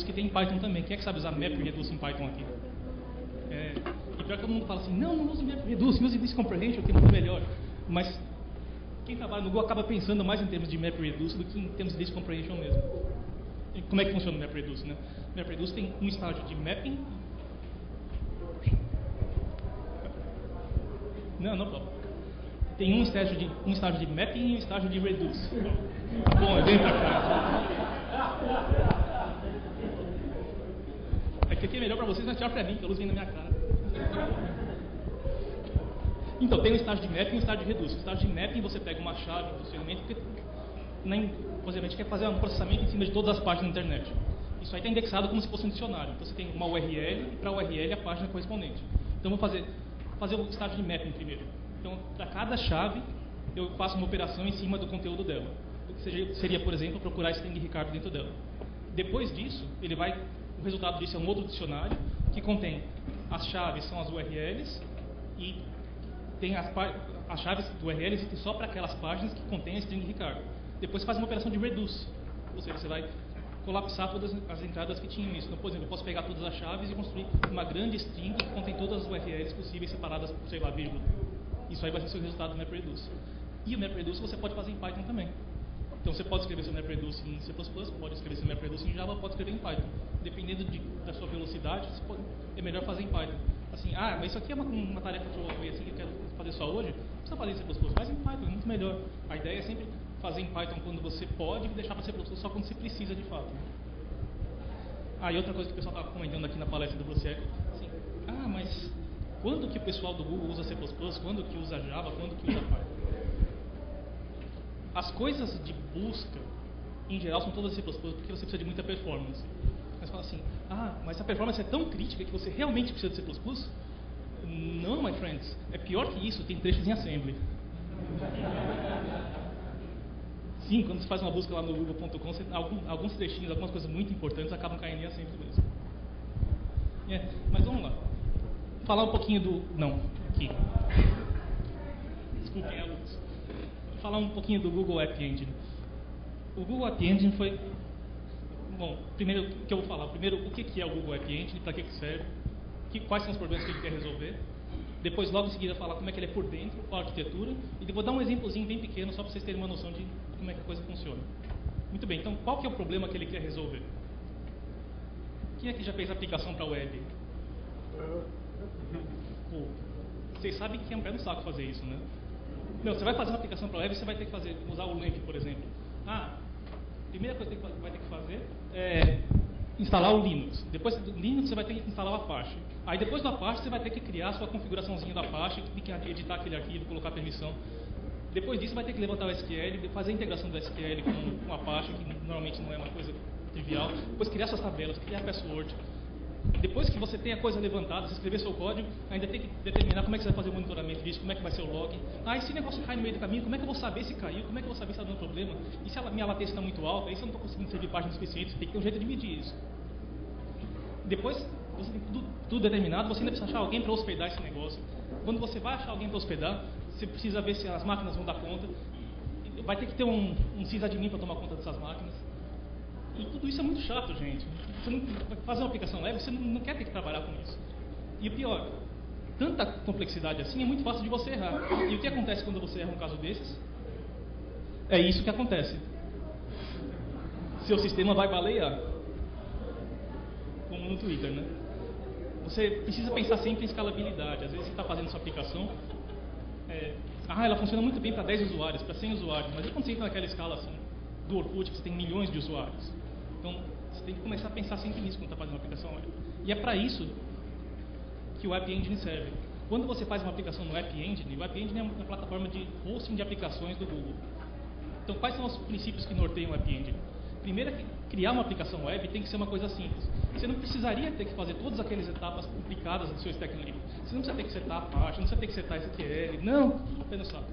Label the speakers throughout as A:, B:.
A: que tem em Python também. Quem é que sabe usar MapReduce em Python aqui? E pior que todo mundo fala assim, não use MapReduce, use List Comprehension, que é muito melhor. Mas quem trabalha no Google acaba pensando mais em termos de MapReduce do que em termos de List Comprehension mesmo. E como é que funciona o MapReduce, né? O MapReduce tem um estágio de mapping. Não, tem um estágio de mapping e um estágio de reduce. Tá bom, vem pra cá. É que aqui é melhor pra vocês, mas pior pra mim, que a luz vem na minha cara. Então, tem um estágio de mapping e um estágio de reduce. O estágio de mapping, você pega uma chave do seu elemento, porque por exemplo, a gente quer fazer um processamento em cima de todas as páginas da internet. Isso aí está indexado como se fosse um dicionário. Então, você tem uma URL e para a URL a página correspondente. Então, eu vou fazer o estágio de mapping primeiro. Então, para cada chave, eu faço uma operação em cima do conteúdo dela. Seria, por exemplo, procurar string Ricardo dentro dela. Depois disso, o resultado disso é um outro dicionário que contém as chaves, são as URLs, e tem as chaves do URL existem só para aquelas páginas que contêm a string Ricardo. Depois faz uma operação de reduce, ou seja, você vai colapsar todas as entradas que tinham isso. Então, por exemplo, eu posso pegar todas as chaves e construir uma grande string que contém todas as URLs possíveis separadas por, sei lá, vírgula. Isso aí vai ser o seu resultado do MapReduce. E o MapReduce você pode fazer em Python também. Então, você pode escrever seu MapReduce em C++, pode escrever seu MapReduce em Java, pode escrever em Python. Dependendo da sua velocidade, é melhor fazer em Python. Assim, mas isso aqui é uma tarefa que eu quero fazer só hoje, não precisa fazer em C++, faz em Python, é muito melhor. A ideia é sempre fazer em Python quando você pode e deixar para C++ só quando você precisa de fato. E outra coisa que o pessoal estava comentando aqui na palestra do você é assim, mas quando que o pessoal do Google usa C++, quando que usa Java, quando que usa Python? As coisas de busca, em geral, são todas C++, porque você precisa de muita performance. Mas fala assim, mas a performance é tão crítica que você realmente precisa de C++? Não, my friends, é pior que isso, tem trechos em assembly. Sim, quando você faz uma busca lá no google.com, alguns trechinhos, algumas coisas muito importantes acabam caindo em assembly mesmo. Mas vamos lá. Falar um pouquinho aqui. Desculpem a luz. Falar um pouquinho do Google App Engine. O Google App Engine foi... Bom, primeiro o que eu vou falar. Primeiro, o que é o Google App Engine, para que serve, quais são os problemas que ele quer resolver. Depois, logo em seguida, falar como é que ele é por dentro, qual a arquitetura. E vou dar um exemplozinho bem pequeno, só para vocês terem uma noção de como é que a coisa funciona. Muito bem, então, qual que é o problema que ele quer resolver? Quem aqui já fez aplicação para web? Vocês sabem que é um pé no saco fazer isso, né? Não, você vai fazer uma aplicação para web, você vai ter que usar o LAMP, por exemplo. A primeira coisa que vai ter que fazer é instalar o Linux. Depois do Linux, você vai ter que instalar o Apache. Aí depois do Apache, você vai ter que criar a sua configuraçãozinha do Apache, editar aquele arquivo, colocar permissão. Depois disso, vai ter que levantar o SQL, fazer a integração do SQL com o Apache, que normalmente não é uma coisa trivial. Depois criar suas tabelas, criar password. Depois que você tem a coisa levantada, você escrever seu código, ainda tem que determinar como é que você vai fazer o monitoramento disso, como é que vai ser o log. Esse negócio cai no meio do caminho, como é que eu vou saber se caiu, como é que eu vou saber se está dando problema? E se a minha latência está muito alta, e se eu não estou conseguindo servir páginas suficientes, tem que ter um jeito de medir isso. Depois, você tem tudo determinado, você ainda precisa achar alguém para hospedar esse negócio. Quando você vai achar alguém para hospedar, você precisa ver se as máquinas vão dar conta. Vai ter que ter um sysadmin para tomar conta dessas máquinas. E tudo isso é muito chato, gente. Você não vai fazer uma aplicação web, você não quer ter que trabalhar com isso. E o pior, tanta complexidade assim é muito fácil de você errar. E o que acontece quando você erra um caso desses? É isso que acontece. Seu sistema vai balear. Como no Twitter, né? Você precisa pensar sempre em escalabilidade. Às vezes você está fazendo sua aplicação, ela funciona muito bem para 10 usuários, para 100 usuários, mas e quando você entra naquela escala assim, do Orkut, que você tem milhões de usuários? Então, você tem que começar a pensar sempre nisso quando está fazendo uma aplicação web. E é para isso que o App Engine serve. Quando você faz uma aplicação no App Engine, o App Engine é uma plataforma de hosting de aplicações do Google. Então, quais são os princípios que norteiam o App Engine? Primeiro é que criar uma aplicação web tem que ser uma coisa simples. Você não precisaria ter que fazer todas aquelas etapas complicadas do seu stack livre. Você não precisa ter que setar a parte, não precisa ter que setar SQL. Não, apenas só.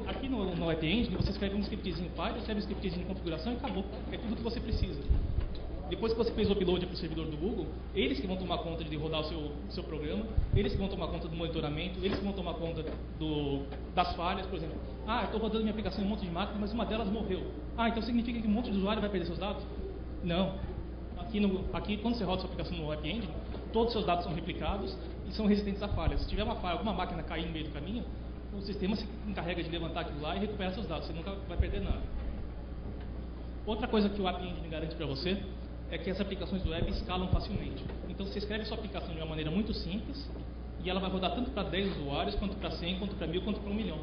A: Aqui no App Engine, você escreve um scriptzinho Python, escreve um scriptzinho de configuração e acabou. É tudo que você precisa. Depois que você fez o upload para o servidor do Google, eles que vão tomar conta de rodar o seu programa, eles que vão tomar conta do monitoramento, eles que vão tomar conta das falhas, por exemplo. Eu estou rodando minha aplicação em um monte de máquinas, mas uma delas morreu. Então significa que um monte de usuário vai perder seus dados? Não. Aqui, quando você roda sua aplicação no App Engine, todos os seus dados são replicados e são resistentes a falhas. Se tiver uma falha, alguma máquina cair no meio do caminho, o sistema se encarrega de levantar aquilo lá e recuperar seus dados. Você nunca vai perder nada. Outra coisa que o App Engine garante para você é que as aplicações do web escalam facilmente. Então, você escreve sua aplicação de uma maneira muito simples e ela vai rodar tanto para 10 usuários, quanto para 100, quanto para 1000, quanto para 1 milhão.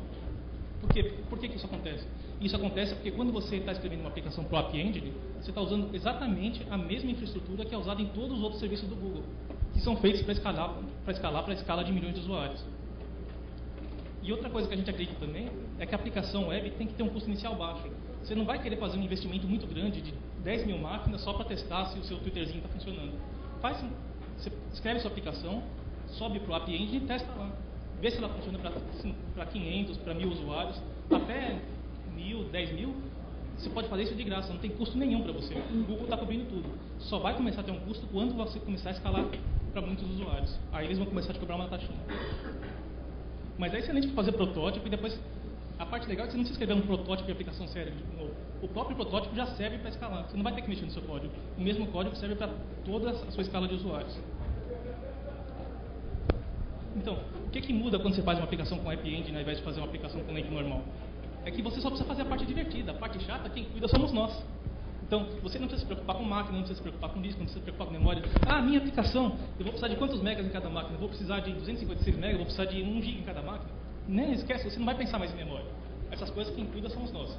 A: Por quê? Por que isso acontece? Isso acontece porque quando você está escrevendo uma aplicação para o App Engine, você está usando exatamente a mesma infraestrutura que é usada em todos os outros serviços do Google, que são feitos para escalar para a escala de milhões de usuários. E outra coisa que a gente acredita também é que a aplicação web tem que ter um custo inicial baixo. Você não vai querer fazer um investimento muito grande de 10 mil máquinas só para testar se o seu Twitterzinho está funcionando. Você escreve sua aplicação, sobe para o App Engine e testa lá. Vê se ela funciona para 500, para 1000 usuários, até 1000, 10 mil. Você pode fazer isso de graça, não tem custo nenhum para você. O Google está cobrindo tudo. Só vai começar a ter um custo quando você começar a escalar para muitos usuários. Aí eles vão começar a te cobrar uma taxinha. Mas é excelente para fazer protótipo e depois... A parte legal é que você não precisa escrever um protótipo de aplicação séria de novo. O próprio protótipo já serve para escalar. Você não vai ter que mexer no seu código. O mesmo código serve para toda a sua escala de usuários. Então, o que muda quando você faz uma aplicação com App Engine ao invés de fazer uma aplicação com link normal? É que você só precisa fazer a parte divertida. A parte chata, quem cuida somos nós. Então, você não precisa se preocupar com máquina, não precisa se preocupar com disco, não precisa se preocupar com memória. Ah, minha aplicação, eu vou precisar de quantos megas em cada máquina? Eu vou precisar de 256 megas, eu vou precisar de 1 GB em cada máquina? Nem esquece, você não vai pensar mais em memória. Essas coisas quem cuida somos nós.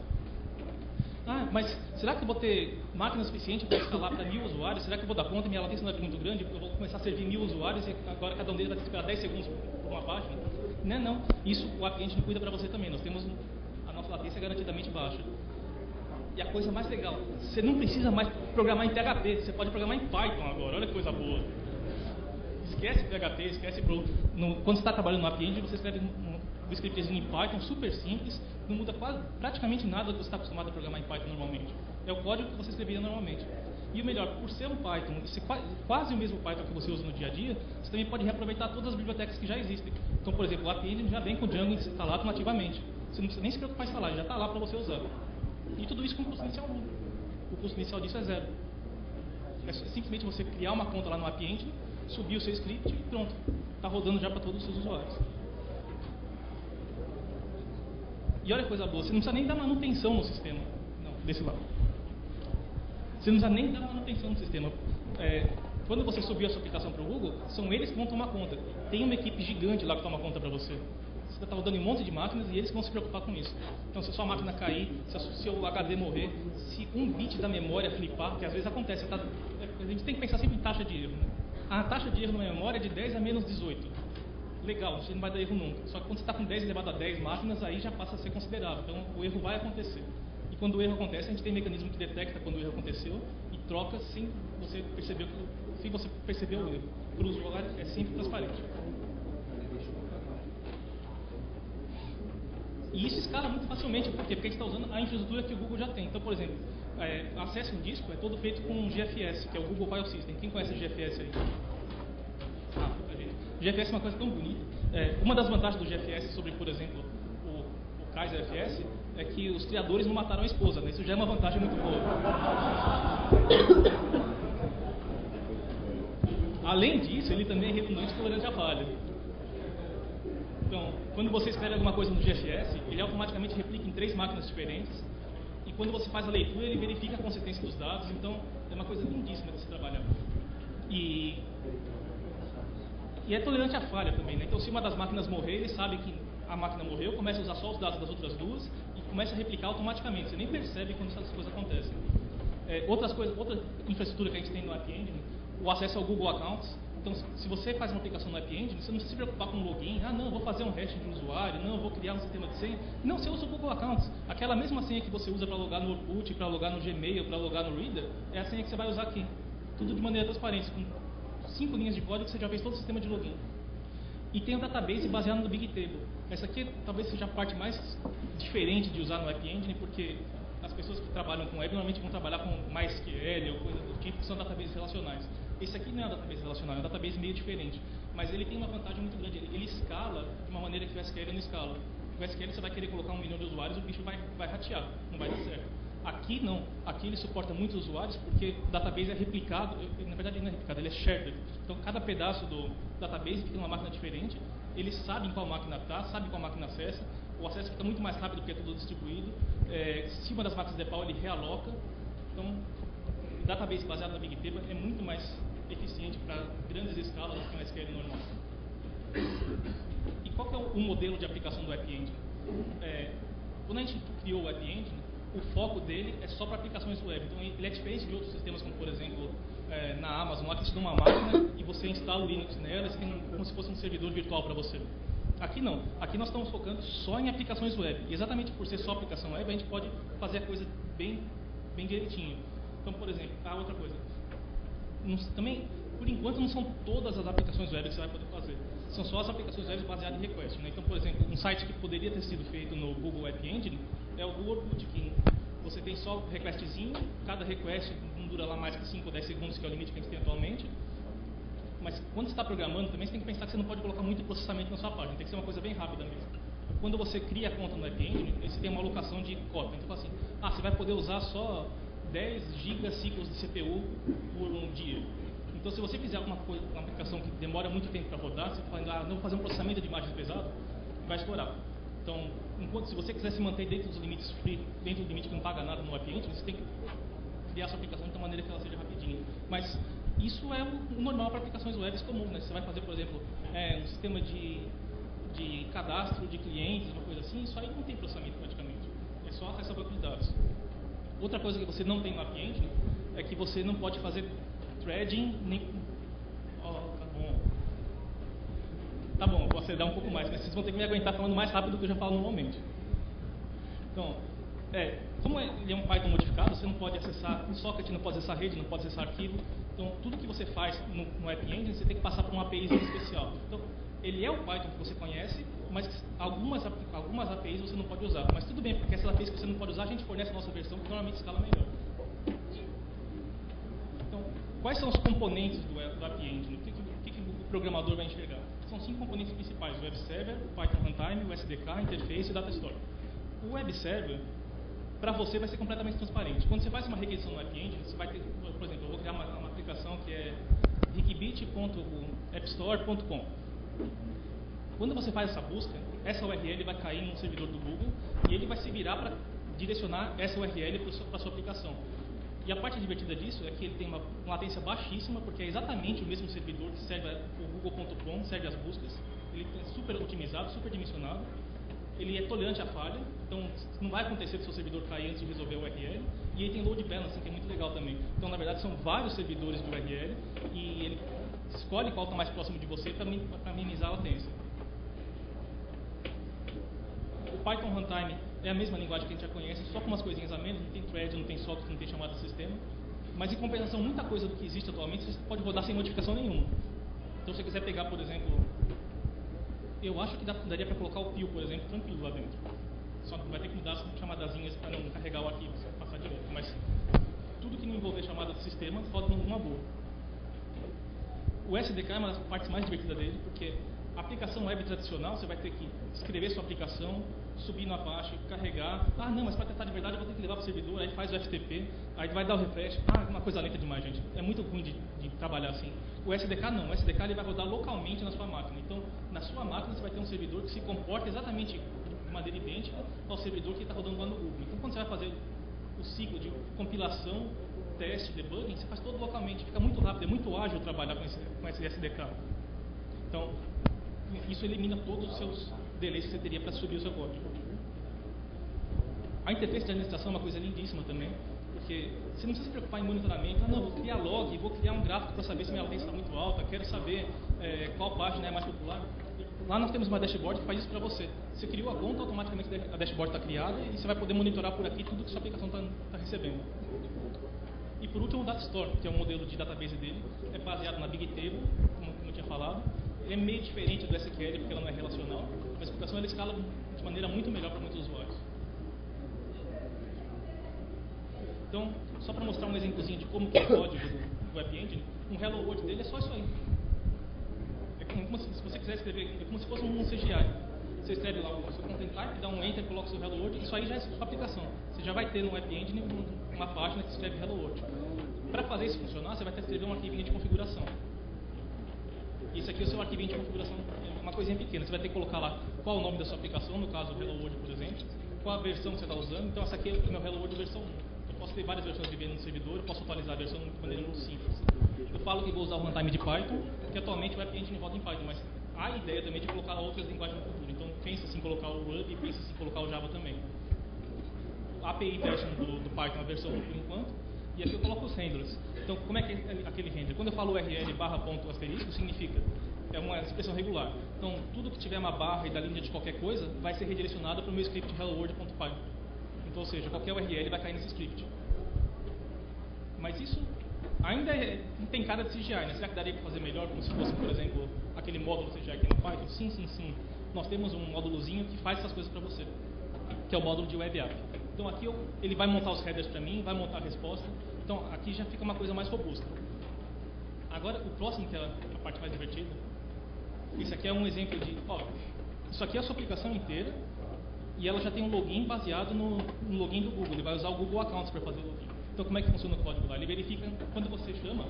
A: Ah, mas será que eu vou ter máquina suficiente para escalar para 1000 usuários? Será que eu vou dar conta? Minha latência não é muito grande, eu vou começar a servir 1000 usuários e agora cada um deles vai ter que esperar 10 segundos por uma página? Não. Isso o App Engine cuida para você também. Nós temos a nossa latência garantidamente baixa. E a coisa mais legal, você não precisa mais programar em PHP, você pode programar em Python agora. Olha que coisa boa. Esquece PHP, esquece Pro. Quando você está trabalhando no App Engine, você escreve um scriptzinho em Python, super simples, não muda praticamente nada do que você está acostumado a programar em Python normalmente. É o código que você escreveria normalmente. E o melhor, por ser um Python, e ser quase o mesmo Python que você usa no dia a dia, você também pode reaproveitar todas as bibliotecas que já existem. Então, por exemplo, o App Engine já vem com o Django instalado nativamente. Você não precisa nem se preocupar em instalar, ele já está lá para você usar. E tudo isso com custo inicial nulo. O custo inicial disso é zero. É simplesmente você criar uma conta lá no App Engine, subir o seu script e pronto. Está rodando já para todos os seus usuários. E olha que coisa boa, você não precisa nem dar manutenção no sistema. Não, desse lado. Você não precisa nem dar manutenção no sistema. Quando você subir a sua aplicação para o Google, são eles que vão tomar conta. Tem uma equipe gigante lá que toma conta para você. Você está rodando em um monte de máquinas e eles vão se preocupar com isso. Então, se a sua máquina cair, se o seu HD morrer, se um bit da memória flipar, que às vezes acontece, a gente tem que pensar sempre em taxa de erro. Né? A taxa de erro na memória é de 10 a menos 18. Legal, você não vai dar erro nunca. Só que quando você está com 10 elevado a 10 máquinas, aí já passa a ser considerável. Então, o erro vai acontecer. E quando o erro acontece, a gente tem mecanismo que detecta quando o erro aconteceu e troca sem você perceber o erro. Para o usuário, é sempre transparente. E isso escala muito facilmente, por quê? Porque a gente está usando a infraestrutura que o Google já tem. Então, por exemplo, acesso em disco é todo feito com GFS, que é o Google File System. Quem conhece o GFS aí? Pouca gente. O GFS é uma coisa tão bonita. Uma das vantagens do GFS sobre, por exemplo, o Kaiser FS é que os criadores não mataram a esposa, né? Isso já é uma vantagem muito boa. Além disso, ele também é redundante e tolerante à falha. Então, quando você escreve alguma coisa no GFS, ele automaticamente replica em 3 máquinas diferentes. E quando você faz a leitura, ele verifica a consistência dos dados. Então, é uma coisa lindíssima de se trabalhar. E é tolerante à falha também, né? Então, se uma das máquinas morrer, ele sabe que a máquina morreu, começa a usar só os dados das outras duas e começa a replicar automaticamente. Você nem percebe quando essas coisas acontecem. Outra infraestrutura que a gente tem no App Engine, o acesso ao Google Accounts. Então, se você faz uma aplicação no App Engine, você não precisa se preocupar com login. Não, eu vou fazer um hash de usuário, não, eu vou criar um sistema de senha. Não, você usa o Google Accounts. Aquela mesma senha que você usa para logar no Orkut, para logar no Gmail, para logar no Reader, é a senha que você vai usar aqui. Tudo de maneira transparente, com 5 linhas de código, você já fez todo o sistema de login. E tem o database baseado no Big Table. Essa aqui talvez seja a parte mais diferente de usar no App Engine, porque as pessoas que trabalham com web normalmente vão trabalhar com MySQL ou coisa do tipo, que são databases relacionais. Esse aqui não é um database relacional, é um database meio diferente. Mas ele tem uma vantagem muito grande, ele escala de uma maneira que o SQL não escala. O SQL você vai querer colocar 1 milhão de usuários, o bicho vai ratear, não vai dar certo. Aqui não, aqui ele suporta muitos usuários porque o database é replicado, na verdade não é replicado, ele é shared. Então cada pedaço do database fica numa máquina diferente, eles sabem qual máquina está, sabem qual máquina acessa, o acesso fica muito mais rápido porque é tudo distribuído. Se uma das máquinas der pau, ele realoca. Então o database baseado na Big Table é muito mais eficiente para grandes escalas do que uma SQL normal. E qual que é o modelo de aplicação do App Engine? Quando a gente criou o App Engine, o foco dele é só para aplicações web. Então ele é diferente de outros sistemas, como por exemplo na Amazon, lá que você tem uma máquina e você instala o Linux nela, você tem como se fosse um servidor virtual para você. Aqui não. Aqui nós estamos focando só em aplicações web. E exatamente por ser só aplicação web, a gente pode fazer a coisa bem direitinho. Então, por exemplo, outra coisa. Também, por enquanto, não são todas as aplicações web que você vai poder fazer. São só as aplicações web baseadas em request. Né? Então, por exemplo, um site que poderia ter sido feito no Google App Engine é o Google Orkut, que você tem só o requestzinho, cada request não dura lá mais que 5 ou 10 segundos, que é o limite que a gente tem atualmente. Mas quando você está programando também, você tem que pensar que você não pode colocar muito processamento na sua página, tem que ser uma coisa bem rápida mesmo. Quando você cria a conta no App Engine, você tem uma alocação de cota. Então, assim, você vai poder usar só 10 gigaciclos de CPU por um dia. Então, se você fizer uma aplicação que demora muito tempo para rodar, você fala, não vou fazer um processamento de imagens pesado, vai estourar. Então, se você quiser se manter dentro dos limites free, dentro do limite que não paga nada no App Engine, você tem que criar a sua aplicação de uma maneira que ela seja rapidinha. Mas isso é o normal para aplicações web comuns, né? Você vai fazer, por exemplo, um sistema de cadastro de clientes, uma coisa assim, isso aí não tem processamento praticamente. É só acesso a banco de dados. Outra coisa que você não tem no App Engine é que você não pode fazer threading nem... Tá bom, vou acelerar um pouco mais, mas vocês vão ter que me aguentar falando mais rápido do que eu já falo normalmente. Então, como ele é um Python modificado, você não pode acessar um socket, não pode acessar rede, não pode acessar arquivo. Então, tudo que você faz no App Engine, você tem que passar por uma API especial. Então, ele é o Python que você conhece, mas algumas APIs você não pode usar. Mas tudo bem, porque essas APIs que você não pode usar, a gente fornece a nossa versão que normalmente escala melhor. Então, quais são os componentes do App Engine? O que o programador vai enxergar? São 5 componentes principais: o Web Server, o Python Runtime, o SDK, Interface e o Data Store. O Web Server, para você, vai ser completamente transparente. Quando você faz uma requisição no App Engine, você vai ter, por exemplo, eu vou criar uma aplicação que é rickbit.appstore.com. Quando você faz essa busca, essa URL vai cair no servidor do Google e ele vai se virar para direcionar essa URL para a sua aplicação. E a parte divertida disso é que ele tem uma latência baixíssima, porque é exatamente o mesmo servidor que serve o google.com, serve as buscas. Ele é super otimizado, super dimensionado. Ele é tolerante à falha, então não vai acontecer do seu servidor cair antes de resolver a URL. E ele tem load balancing, que é muito legal também. Então, na verdade, são vários servidores de URL e ele escolhe qual está mais próximo de você para minimizar a latência. O Python Runtime é a mesma linguagem que a gente já conhece, só com umas coisinhas a menos, não tem thread, não tem socket, não tem chamada de sistema. Mas, em compensação, muita coisa do que existe atualmente você pode rodar sem modificação nenhuma. Então, se você quiser pegar, por exemplo, eu acho que daria para colocar o PIL, por exemplo, tranquilo lá dentro. Só que vai ter que mudar as chamadazinhas para não carregar o arquivo, você vai passar direto. Mas tudo que não envolver chamada de sistema roda numa boa. O SDK é uma das partes mais divertidas dele, porque a aplicação web tradicional, você vai ter que escrever sua aplicação, subir no Apache, carregar. Não, mas para testar de verdade eu vou ter que levar para o servidor, aí faz o FTP, aí vai dar o refresh. Uma coisa lenta demais, gente. É muito ruim de trabalhar assim. O SDK não. O SDK ele vai rodar localmente na sua máquina. Então, na sua máquina você vai ter um servidor que se comporta exatamente de maneira idêntica ao servidor que está rodando lá no Google. Então, quando você vai fazer o ciclo de compilação, teste, debugging, você faz todo localmente. Fica muito rápido, é muito ágil trabalhar com esse SDK. Então, isso elimina todos os seus delays que você teria para subir o seu código. A interface de administração é uma coisa lindíssima também, porque você não precisa se preocupar em monitoramento. Não, vou criar log, vou criar um gráfico para saber se minha latência está muito alta, quero saber qual página é mais popular. Lá nós temos uma dashboard que faz isso para você. Você criou a conta, automaticamente a dashboard está criada e você vai poder monitorar por aqui tudo que sua aplicação está recebendo. E por último, o Data Store, que é o modelo de database dele, é baseado na Big Table, como eu tinha falado. Ele é meio diferente do SQL porque ela não é relacional, mas a aplicação ela escala de maneira muito melhor para muitos usuários. Então, só para mostrar um exemplozinho de como que é o código do App Engine, um Hello World dele é só isso aí. É como se você quiser escrever, é como se fosse um CGI. Você escreve lá o seu content type, dá um enter, coloca o seu Hello World, isso aí já é sua aplicação. Você já vai ter no App Engine uma página que escreve Hello World. Para fazer isso funcionar, você vai ter que escrever um arquivinho de configuração. Isso aqui é o seu arquivinho de configuração, é uma coisinha pequena. Você vai ter que colocar lá qual o nome da sua aplicação, no caso o Hello World, por exemplo, qual a versão que você está usando. Então essa aqui é o meu Hello World versão 1. Eu posso ter várias versões de VM no servidor, eu posso atualizar a versão de maneira muito simples. Eu falo que vou usar o runtime de Python, que atualmente o App Engine roda em Python, mas há a ideia também de colocar outras linguagens no futuro. Então pensa assim em colocar o Ruby e pensa assim em colocar o Java também. A API version do Python é a versão 1 por enquanto. E aqui eu coloco os handlers. Então, como é que é aquele handler? Quando eu falo URL barra ponto asterisco, significa é uma expressão regular. Então, tudo que tiver uma barra e da linha de qualquer coisa vai ser redirecionado para o meu script helloworld.py. Então, ou seja, qualquer URL vai cair nesse script. Mas isso ainda não tem cara de CGI, né? Será que daria para fazer melhor, como se fosse, por exemplo, aquele módulo CGI aqui no Python? Sim, sim, sim. Nós temos um módulozinho que faz essas coisas para você, que é o módulo de Web App. Então aqui ele vai montar os headers para mim, vai montar a resposta. Então aqui já fica uma coisa mais robusta. Agora o próximo, que é a parte mais divertida, isso aqui é um exemplo de, isso aqui é a sua aplicação inteira e ela já tem um login baseado no login do Google. Ele vai usar o Google Accounts para fazer o login. Então como é que funciona o código lá? Ele verifica, quando você chama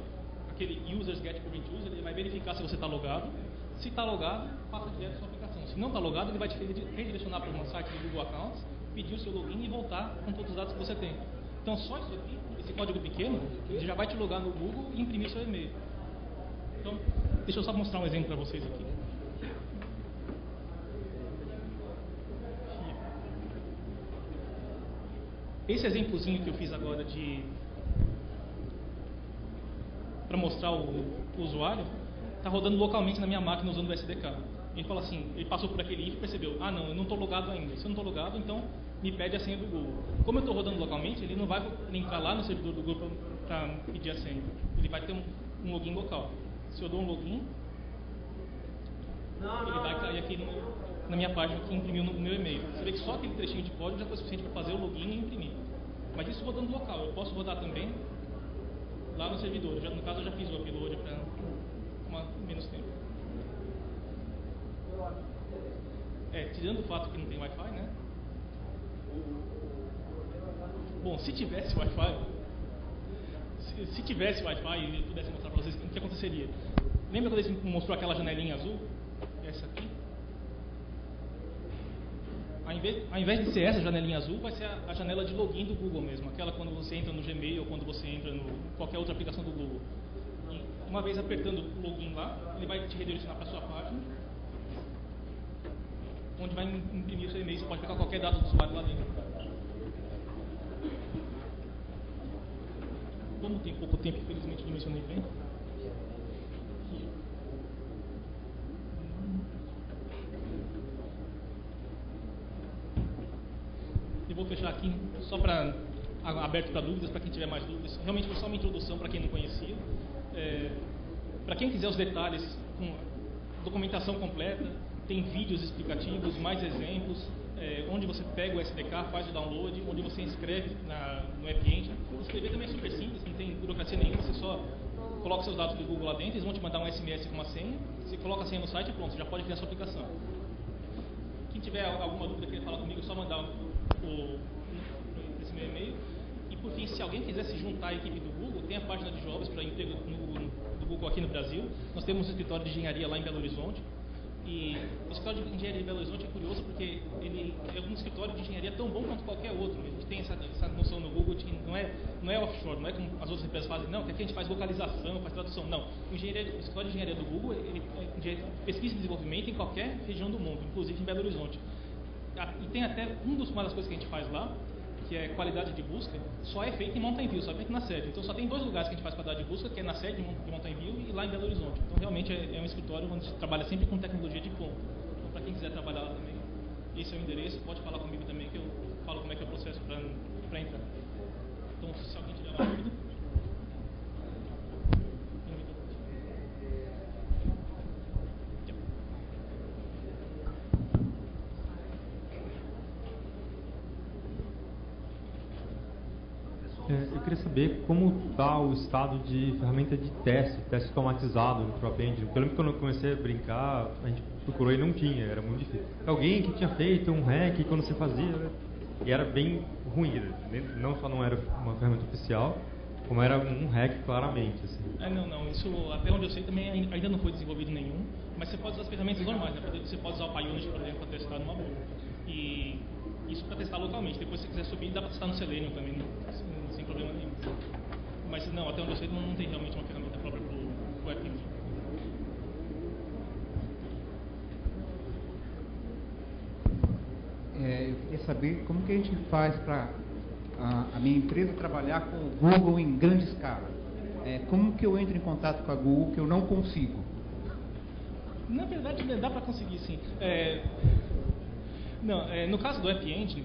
A: aquele users get current user, ele vai verificar se você está logado. Se está logado, passa direto a sua aplicação. Se não está logado, ele vai te redirecionar para um site do Google Accounts, pedir o seu login e voltar com todos os dados que você tem. Então só isso aqui, esse código pequeno, ele já vai te logar no Google e imprimir seu e-mail. Então, deixa eu só mostrar um exemplo para vocês aqui. Esse exemplozinho que eu fiz agora para mostrar o usuário, está rodando localmente na minha máquina usando o SDK. Ele fala assim, ele passou por aquele if e percebeu, não, eu não estou logado ainda. Se eu não estou logado, então me pede a senha do Google. Como eu estou rodando localmente, ele não vai entrar lá no servidor do Google para pedir a senha. Ele vai ter um login local. Se eu dou um login, ele vai cair aqui na minha página que imprimiu no meu e-mail. Você vê que só aquele trechinho de código já foi suficiente para fazer o login e imprimir. Mas isso rodando local. Eu posso rodar também lá no servidor. No caso, eu já fiz o upload para menos tempo. Tirando o fato que não tem Wi-Fi, né? Bom, se tivesse Wi-Fi, se tivesse Wi-Fi e eu pudesse mostrar para vocês, o que aconteceria? Lembra quando ele mostrou aquela janelinha azul? Essa aqui? Ao invés de ser essa janelinha azul, vai ser a janela de login do Google mesmo, aquela quando você entra no Gmail ou quando você entra no qualquer outra aplicação do Google. E uma vez apertando o login lá, ele vai te redirecionar para a sua página, onde vai imprimir o seu e-mail. Você pode pegar qualquer dado do usuário lá dentro. Como tem pouco tempo, infelizmente não mencionei bem. Eu vou fechar aqui só para aberto para dúvidas, para quem tiver mais dúvidas. Realmente foi só uma introdução para quem não conhecia. Para quem quiser os detalhes, com documentação completa, tem vídeos explicativos, mais exemplos, onde você pega o SDK, faz o download, onde você inscreve no App Engine. Escrever também é super simples, não tem burocracia nenhuma, você só coloca seus dados do Google lá dentro, eles vão te mandar um SMS com uma senha, você coloca a senha no site e pronto, você já pode criar a sua aplicação. Quem tiver alguma dúvida, querer falar comigo, é só mandar esse meu e-mail. E por fim, se alguém quiser se juntar à equipe do Google, tem a página de jobs para emprego do Google aqui no Brasil. Nós temos um escritório de engenharia lá em Belo Horizonte. E o escritório de engenharia de Belo Horizonte é curioso porque ele é um escritório de engenharia tão bom quanto qualquer outro. A gente tem essa noção no Google de que não é offshore, não é como as outras empresas fazem, não, que aqui a gente faz localização, faz tradução. Não, o escritório de engenharia do Google, ele pesquisa e desenvolvimento em qualquer região do mundo, inclusive em Belo Horizonte. E tem até uma das coisas que a gente faz lá, que é qualidade de busca, só é feita em Mountain View, só é feita na sede. Então só tem 2 lugares que a gente faz qualidade de busca, que é na sede de Mountain View e lá em Belo Horizonte. Então realmente é um escritório onde a gente trabalha sempre com tecnologia de ponta. Então para quem quiser trabalhar lá também, esse é o endereço, pode falar comigo também que eu falo como é que é o processo para entrar. Então se alguém tiver uma dúvida...
B: Eu queria saber como está o estado de ferramenta de teste automatizado no próprio Engine. Eu lembro que quando eu comecei a brincar, a gente procurou e não tinha, era muito difícil. Alguém que tinha feito um hack quando você fazia, né? E era bem ruim, não só não era uma ferramenta oficial, como era um hack claramente. Assim.
A: Não, isso até onde eu sei também ainda não foi desenvolvido nenhum, mas você pode usar as ferramentas normais, né? Você pode usar o PyUnit, por exemplo, para testar numa boa. E isso para testar localmente. Depois, se você quiser subir, dá para testar no Selenium também, sem problema nenhum. Mas não, até onde eu sei, não tem realmente uma ferramenta própria para o AppEngine.
C: Eu queria saber como que a gente faz para a minha empresa trabalhar com o Google em grande escala. Como que eu entro em contato com a Google que eu não consigo?
A: Na verdade, dá para conseguir, sim. No caso do AppEngine,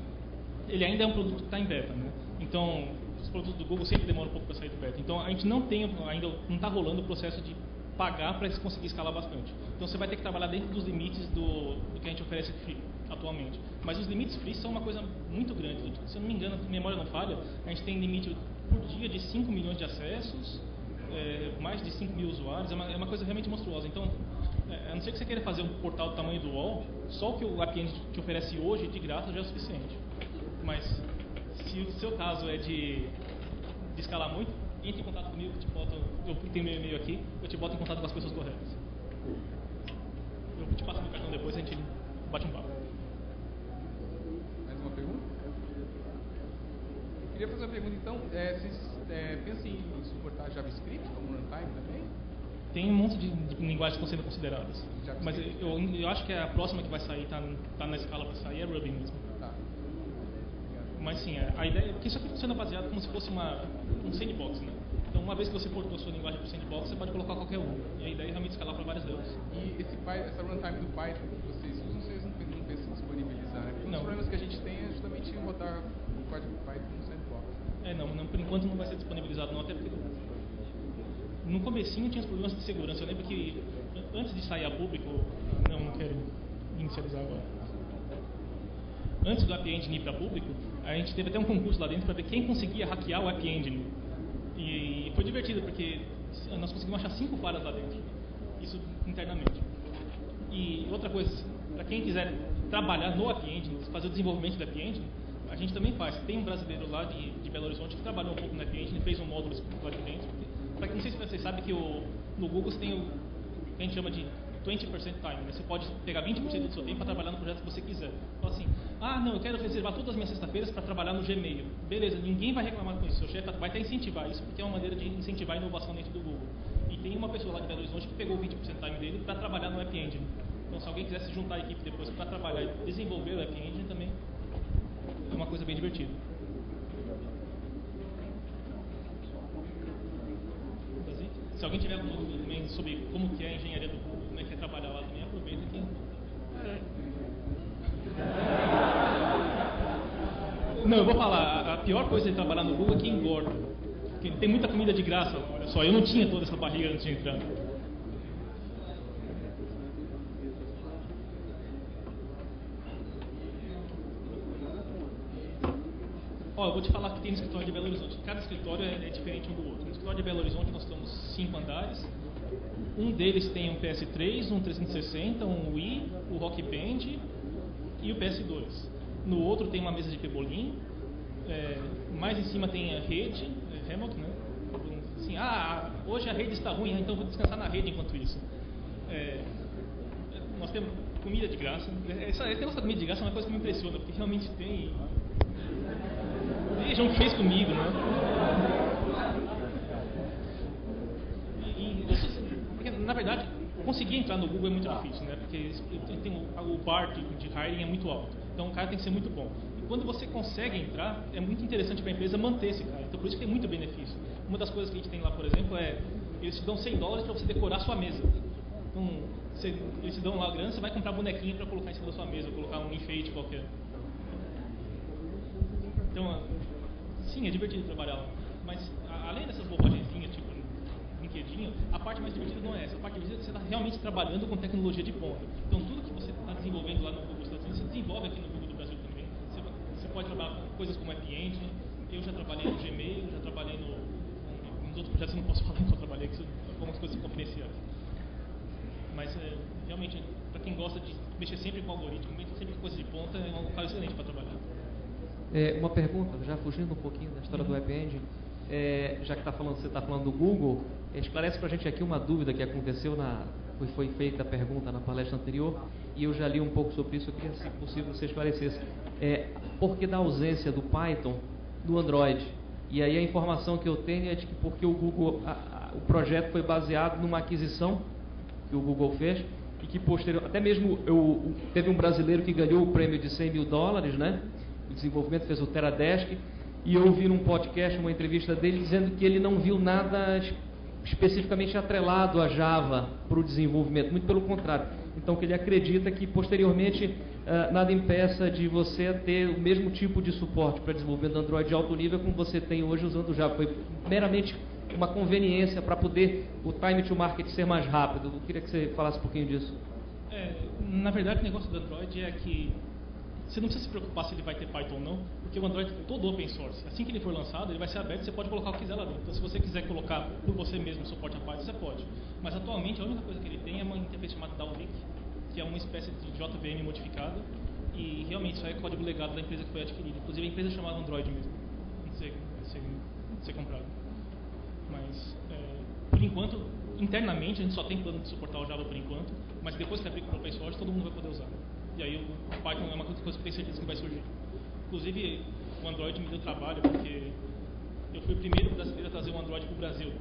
A: ele ainda é um produto que está em beta, né? Então, os produtos do Google sempre demoram um pouco para sair do beta. Então, a gente não tem ainda, não está rolando o processo de pagar para conseguir escalar bastante. Então, você vai ter que trabalhar dentro dos limites do que a gente oferece free atualmente. Mas os limites free são uma coisa muito grande. Se eu não me engano, a memória não falha, a gente tem limite por dia de 5 milhões de acessos, mais de 5 mil usuários, é uma coisa realmente monstruosa. Então, a não ser que você queira fazer um portal do tamanho do UOL, só o que o AppEngine te oferece hoje de graça já é o suficiente. Mas, se o seu caso é de escalar muito, entre em contato comigo, eu tenho meu e-mail aqui, eu te boto em contato com as pessoas corretas. Eu te passo meu cartão depois e a gente bate um papo.
D: Mais uma pergunta? Eu queria fazer uma pergunta então. Vocês pensam em suportar JavaScript como runtime também?
A: Tem um monte de linguagens que estão sendo consideradas. Mas eu acho que a próxima que vai sair, está na escala para sair, é Ruby mesmo.
D: Tá.
A: Mas sim, a ideia é que isso aqui funciona baseado como se fosse um sandbox, né? Então, uma vez que você portou a sua linguagem para o sandbox, você pode colocar qualquer um. E a ideia é realmente escalar para várias delas.
D: E essa runtime do Python que vocês usam, vocês não pensam em disponibilizar, né? Um dos
A: Não.
D: problemas que a gente tem é justamente rodar o código Python no sandbox.
A: Não, por enquanto não vai ser disponibilizado não, até porque no comecinho tinha os problemas de segurança. Eu lembro que antes de sair a público, não quero inicializar agora. Antes do AppEngine ir para público, a gente teve até um concurso lá dentro para ver quem conseguia hackear o AppEngine. E foi divertido, porque nós conseguimos achar 5 falhas lá dentro. Isso internamente. E outra coisa, para quem quiser trabalhar no AppEngine, fazer o desenvolvimento do AppEngine, a gente também faz. Tem um brasileiro lá de Belo Horizonte que trabalhou um pouco no AppEngine, fez um módulo lá de dentro. Não sei se vocês sabem que no Google você tem o que a gente chama de 20% time, né? Você pode pegar 20% do seu tempo para trabalhar no projeto que você quiser. Fala assim, não, eu quero reservar todas as minhas sextas-feiras para trabalhar no Gmail. Beleza, ninguém vai reclamar com isso. Seu chefe vai até incentivar isso, porque é uma maneira de incentivar a inovação dentro do Google. E tem uma pessoa lá de Belo Horizonte que pegou 20% time dele para trabalhar no AppEngine. Então, se alguém quiser se juntar à equipe depois para trabalhar e desenvolver o AppEngine também, é uma coisa bem divertida. Se alguém tiver alguma dúvida também sobre como que é a engenharia do Google, como é que é trabalhar lá também, aproveita que... Não, eu vou falar, a pior coisa de trabalhar no Google é que engorda. Porque tem muita comida de graça, olha só, eu não tinha toda essa barriga antes de entrar. Eu vou te falar que tem no escritório de Belo Horizonte. Cada escritório é diferente um do outro. No escritório de Belo Horizonte nós temos 5 andares. Um deles tem um PS3, um 360, um Wii, o Rock Band e o PS2. No outro tem uma mesa de pebolim. Mais em cima tem a rede, remote, né? Assim, hoje a rede está ruim, então vou descansar na rede enquanto isso. Nós temos comida de graça. Esse negócio da comida de graça é uma coisa que me impressiona, porque realmente tem... Vejam o que fez comigo, né? Porque, na verdade, conseguir entrar no Google é muito difícil, né? Porque o bar de hiring é muito alto. Então, o cara tem que ser muito bom. E quando você consegue entrar, é muito interessante para a empresa manter esse cara. Então, por isso que tem muito benefício. Uma das coisas que a gente tem lá, por exemplo, eles te dão $100 para você decorar a sua mesa. Então, eles te dão lá a grana, você vai comprar bonequinho para colocar em cima da sua mesa, colocar um enfeite qualquer. Então, sim, é divertido trabalhar lá. Mas, além dessas bobagenzinhas, tipo brinquedinho, a parte mais divertida não é essa. A parte divertida é que você está realmente trabalhando com tecnologia de ponta. Então, tudo que você está desenvolvendo lá no Google dos Estados Unidos, você desenvolve aqui no Google do Brasil também. Você pode trabalhar com coisas como AppEngine. Eu já trabalhei no Gmail, já trabalhei nos outros projetos, eu não posso falar que eu trabalhei, que são algumas coisas confidenciais. Mas, realmente, para quem gosta de mexer sempre com algoritmo, sempre com coisa de ponta, é um local excelente para trabalhar.
E: Uma pergunta, já fugindo um pouquinho da história do App Engine, já que você está falando do Google, esclarece para a gente aqui uma dúvida que aconteceu foi feita a pergunta na palestra anterior, e eu já li um pouco sobre isso, eu queria, se possível, você esclarecesse. Por que da ausência do Python no Android? E aí a informação que eu tenho é de que porque o Google, o projeto foi baseado numa aquisição que o Google fez, e que até mesmo teve um brasileiro que ganhou o prêmio de $100 mil, né? O desenvolvimento fez o Teradesk, e eu ouvi num podcast uma entrevista dele dizendo que ele não viu nada especificamente atrelado a Java para o desenvolvimento, muito pelo contrário. Então, que ele acredita que posteriormente nada impeça de você ter o mesmo tipo de suporte para desenvolvimento do Android de alto nível como você tem hoje usando o Java. Foi meramente uma conveniência para poder o time to market ser mais rápido. Eu queria que você falasse um pouquinho disso.
A: Na verdade, o negócio do Android é que você não precisa se preocupar se ele vai ter Python ou não, porque o Android é todo open source. Assim que ele for lançado, ele vai ser aberto e você pode colocar o que quiser lá dentro. Então, se você quiser colocar por você mesmo o suporte a Python, você pode. Mas, atualmente, a única coisa que ele tem é uma interface chamada Dalvik, que é uma espécie de JVM modificada, e realmente isso aí é código legado da empresa que foi adquirida. Inclusive, a empresa é chamada Android mesmo, de ser comprado. Mas, por enquanto, internamente, a gente só tem plano de suportar o Java por enquanto, mas depois que abrir para o open source, todo mundo vai poder usar. E aí o Python é uma coisa que eu tenho certeza que vai surgir. Inclusive, o Android me deu trabalho, porque eu fui o primeiro brasileiro a trazer o Android para o Brasil.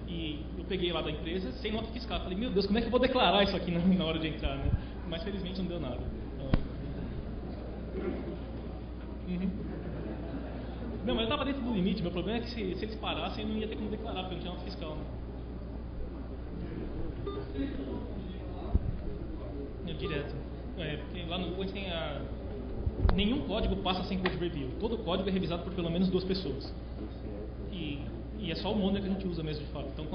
A: E eu peguei lá da empresa, sem nota fiscal. Falei, meu Deus, como é que eu vou declarar isso aqui na hora de entrar, né? Mas felizmente não deu nada. Não, mas eu estava dentro do limite. Meu problema é que se eles parassem, eu não ia ter como declarar, porque eu não tinha nota fiscal, né? Direto. Porque lá no Google a gente tem nenhum código passa sem code review. Todo código é revisado por pelo menos 2 pessoas. E é só o Monday que a gente usa mesmo, de fato. Então,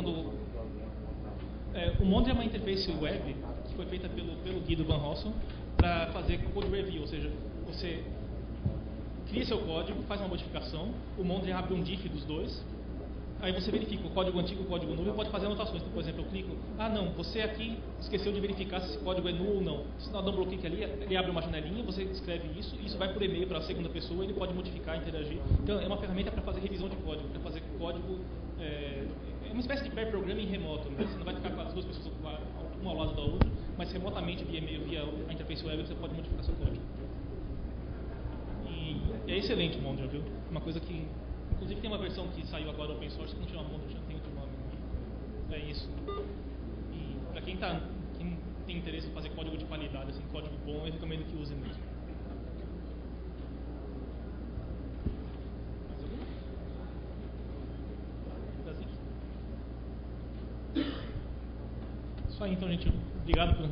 A: o Monday é uma interface web que foi feita pelo Guido Van Rossum para fazer code review, ou seja, você cria seu código, faz uma modificação, o Monday abre um diff dos dois, aí você verifica o código antigo e o código novo e pode fazer anotações. Então, por exemplo, eu clico, não, você aqui esqueceu de verificar se esse código é null ou não. Se não, dá um bloqueio ali, ele abre uma janelinha, você escreve isso vai por e-mail para a segunda pessoa, ele pode modificar, interagir. Então, é uma ferramenta para fazer revisão de código, para fazer código, é uma espécie de pair programming remoto, né? Você não vai ficar com as 2 pessoas uma ao lado da outra, mas remotamente via e-mail, via a interface web, você pode modificar seu código. E é excelente o Monday, viu? Uma coisa que, inclusive, tem uma versão que saiu agora open source que não chama Monday, já tem outro nome. É isso. E para quem tem interesse em fazer código de qualidade, assim, código bom, eu recomendo que use mesmo. Mais alguma? Isso aí, então, gente. Obrigado por